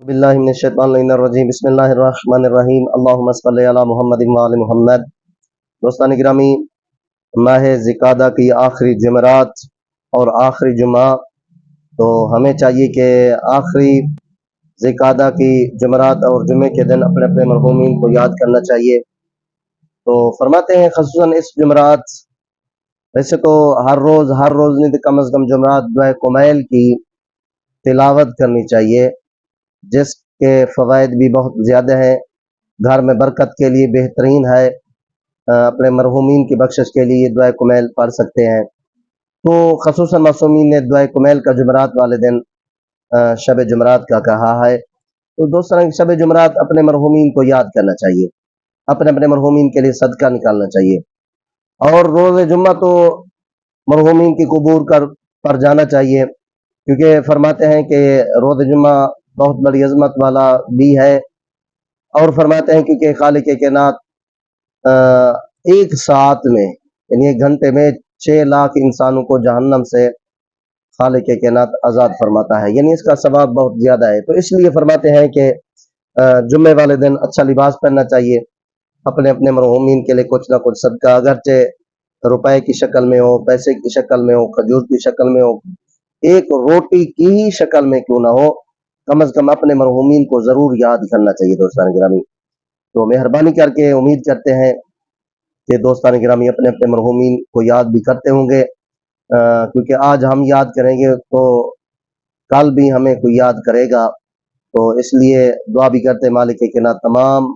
باللہ من الشیطان الرجیم بسم اللہ الرحمن الرحیم اللہم صلی علی محمد و علی محمد۔ دوستان گرامی، ماہ ذوالقعدہ کی آخری جمعرات اور آخری جمعہ، تو ہمیں چاہیے کہ آخری ذوالقعدہ کی جمعرات اور جمعے کے دن اپنے اپنے مرحومین کو یاد کرنا چاہیے۔ تو فرماتے ہیں خصوصاً اس جمعرات، ویسے تو ہر روز نہیں تو کم از کم جمعرات دعائے کمیل کی تلاوت کرنی چاہیے، جس کے فوائد بھی بہت زیادہ ہیں، گھر میں برکت کے لیے بہترین ہے، اپنے مرحومین کی بخشش کے لیے دعائے کمیل پڑھ سکتے ہیں۔ تو خصوصاً معصومین نے دعائے کمیل کا جمعرات والے دن شب جمعرات کا کہا ہے۔ تو دوستان شب جمعرات اپنے مرحومین کو یاد کرنا چاہیے، اپنے مرحومین کے لیے صدقہ نکالنا چاہیے، اور روز جمعہ تو مرحومین کی قبور پر جانا چاہیے، کیونکہ فرماتے ہیں کہ روز جمعہ بہت بڑی عظمت والا بھی ہے، اور فرماتے ہیں کیونکہ خالق کائنات ایک ساعت میں یعنی ایک گھنٹے میں 6 لاکھ انسانوں کو جہنم سے خالق کائنات آزاد فرماتا ہے، یعنی اس کا ثواب بہت زیادہ ہے۔ تو اس لیے فرماتے ہیں کہ جمعے والے دن اچھا لباس پہننا چاہیے، اپنے مرحومین کے لیے کچھ نہ کچھ صدقہ، اگرچہ روپے کی شکل میں ہو، پیسے کی شکل میں ہو، کھجور کی شکل میں ہو، ایک روٹی کی ہی شکل میں کیوں نہ ہو، کم از کم اپنے مرحومین کو ضرور یاد کرنا چاہیے دوستان گرامی۔ تو مہربانی کر کے امید کرتے ہیں کہ دوستان گرامی اپنے مرحومین کو یاد بھی کرتے ہوں گے، کیونکہ آج ہم یاد کریں گے تو کل بھی ہمیں کوئی یاد کرے گا۔ تو اس لیے دعا بھی کرتے مالک کائنات تمام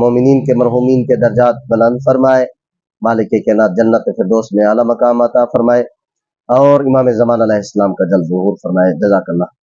مومنین کے مرحومین کے درجات بلند فرمائے، مالک کائنات جنت فردوس میں اعلیٰ مقام عطا فرمائے، اور امام زمان علیہ السلام کا جلد ظہور فرمائے۔ جزاک اللہ۔